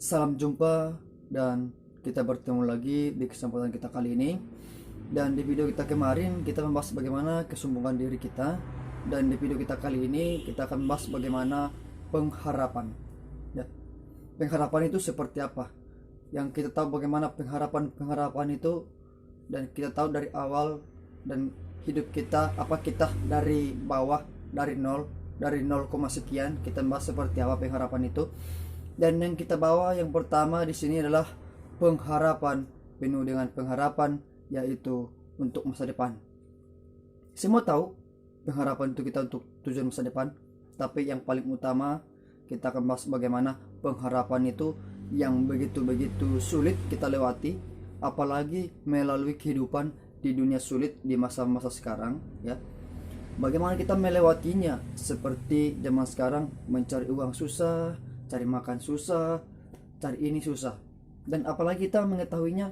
Salam jumpa dan kita bertemu lagi di kesempatan kita kali ini. Dan di video kita kemarin kita membahas bagaimana kesombongan diri kita, dan di video kita kali ini kita akan membahas bagaimana pengharapan. Ya, pengharapan itu seperti apa? Yang kita tahu bagaimana pengharapan itu, dan kita tahu dari awal dan hidup kita, apa kita dari bawah, dari nol, dari 0, sekian, kita membahas seperti apa pengharapan itu. Dan yang kita bawa yang pertama di sini adalah pengharapan, penuh dengan pengharapan, yaitu untuk masa depan. Semua tahu pengharapan itu kita untuk tujuan masa depan, tapi yang paling utama kita akan bahas bagaimana pengharapan itu yang begitu-begitu sulit kita lewati, apalagi melalui kehidupan di dunia sulit di masa-masa sekarang, ya. Bagaimana kita melewatinya, seperti zaman sekarang mencari uang susah, cari makan susah, cari ini susah. Dan apalagi kita mengetahuinya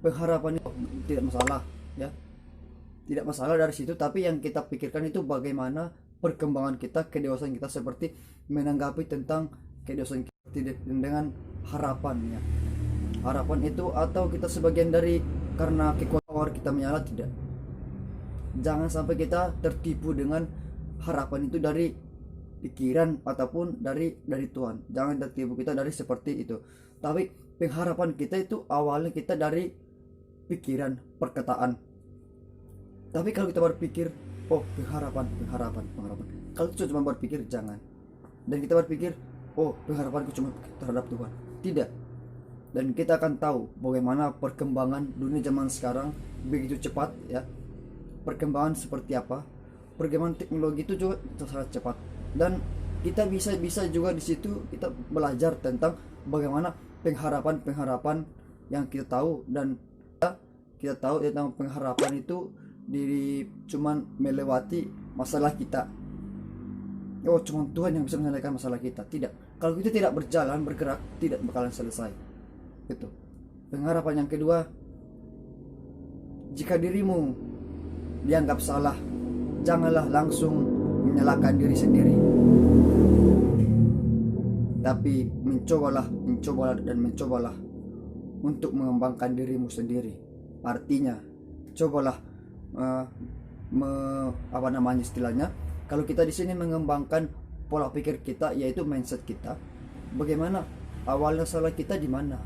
pengharapan itu tidak masalah, ya. Tidak masalah dari situ, tapi yang kita pikirkan itu bagaimana perkembangan kita, kedewasaan kita, seperti menanggapi tentang kedewasaan kita dengan harapannya. Harapan itu atau kita sebagian dari karena kekuatan kita menyala, tidak. Jangan sampai kita tertipu dengan harapan itu dari pikiran ataupun dari Tuhan. Jangan tertipu kita dari seperti itu. Tapi pengharapan kita itu awalnya kita dari pikiran, perkataan. Tapi kalau kita berpikir, oh pengharapan. Kalau itu cuma berpikir, jangan. Dan kita berpikir, oh pengharapanku cuma terhadap Tuhan. Tidak. Dan kita akan tahu bagaimana perkembangan dunia zaman sekarang begitu cepat, ya. Perkembangan seperti apa? Perkembangan teknologi itu juga sangat cepat. Dan kita bisa juga di situ kita belajar tentang bagaimana pengharapan yang kita tahu, dan kita tahu tentang pengharapan itu cuman melewati masalah kita. Oh, cuma Tuhan yang bisa menyelesaikan masalah kita. Tidak. Kalau kita tidak berjalan, bergerak, tidak bakalan selesai. Itu. Pengharapan yang kedua, jika dirimu dianggap salah, janganlah langsung menyalahkan diri sendiri. Tapi mencobalah untuk mengembangkan dirimu sendiri. Artinya, cobalah istilahnya, kalau kita di sini mengembangkan pola pikir kita, yaitu mindset kita. Bagaimana awalnya salah kita di mana?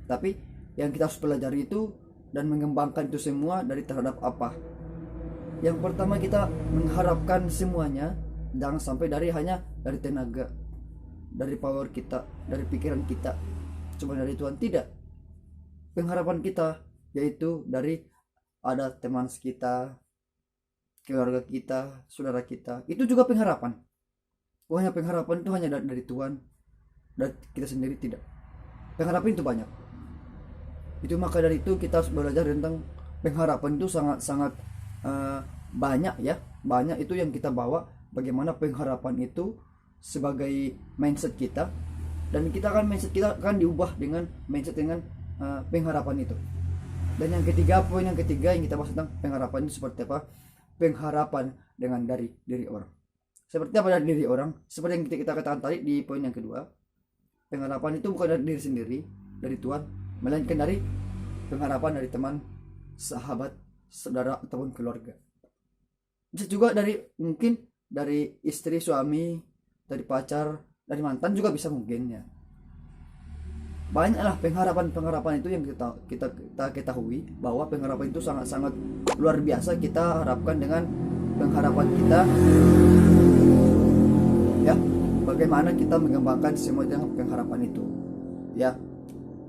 Tapi yang kita harus pelajari itu dan mengembangkan itu semua dari terhadap apa? Yang pertama, kita mengharapkan semuanya jangan sampai hanya dari tenaga, dari power kita, dari pikiran kita, cuma dari Tuhan. Tidak. Pengharapan kita yaitu dari ada teman kita, keluarga kita, saudara kita. Itu juga pengharapan. Pokoknya pengharapan itu hanya dari Tuhan, dari kita sendiri tidak. Pengharapan itu banyak. Itu maka dari itu kita harus belajar tentang pengharapan itu sangat banyak, ya. Banyak itu yang kita bawa, bagaimana pengharapan itu sebagai mindset kita, dan mindset kita akan diubah dengan mindset dengan pengharapan itu. Dan yang ketiga, poin yang ketiga yang kita bahas tentang pengharapan itu seperti apa? Pengharapan dengan dari diri orang. Seperti apa dari diri orang? Seperti yang kita katakan tadi di poin yang kedua, pengharapan itu bukan dari diri sendiri, dari Tuhan, melainkan dari pengharapan dari teman, sahabat, saudara, ataupun keluarga. Bisa juga mungkin dari istri, suami, dari pacar, dari mantan juga bisa mungkin, ya. Banyaklah pengharapan itu yang kita ketahui bahwa pengharapan itu sangat-sangat luar biasa. Kita harapkan dengan pengharapan kita, ya, bagaimana kita mengembangkan semua dengan pengharapan itu, ya.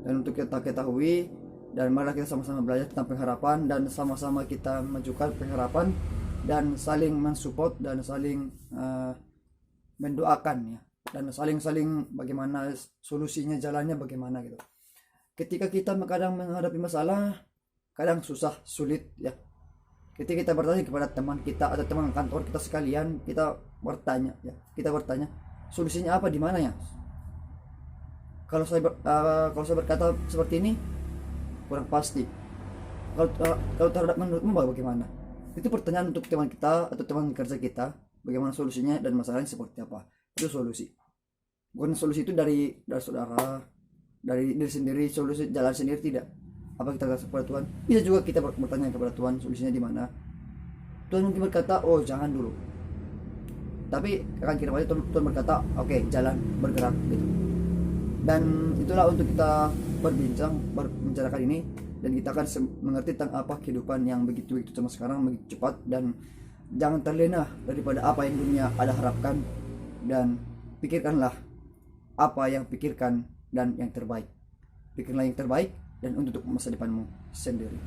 Dan untuk kita ketahui, dan mari kita sama-sama belajar tentang pengharapan, dan sama-sama kita menunjukkan pengharapan, dan saling mensupport, dan saling mendoakan, ya, dan saling bagaimana solusinya, jalannya bagaimana gitu. Ketika kita kadang menghadapi masalah, kadang susah, sulit, ya. Ketika kita bertanya kepada teman kita atau teman kantor kita sekalian, kita bertanya solusinya apa, di mana, ya. Kalau saya berkata seperti ini kurang pasti. Kalau terhadap menurutmu bagaimana? Itu pertanyaan untuk teman kita atau teman kerja kita, bagaimana solusinya dan masalahnya seperti apa. Itu solusi. Bukan solusi itu dari saudara, dari diri sendiri, solusi jalan sendiri tidak. Apa kita kasih kepada Tuhan? Bisa juga kita bertanya kepada Tuhan, solusinya di mana. Tuhan mungkin berkata, oh jangan dulu. Tapi akan kira Tuhan berkata, oke, jalan, bergerak gitu. Dan itulah untuk kita berbincang, membicarakan ini, dan kita akan mengerti tentang apa kehidupan yang begitu sama sekarang, begitu cepat, dan jangan terlena daripada apa yang dunia ada harapkan, dan pikirkanlah apa yang pikirkan dan yang terbaik. Pikirkanlah yang terbaik dan untuk masa depanmu sendiri.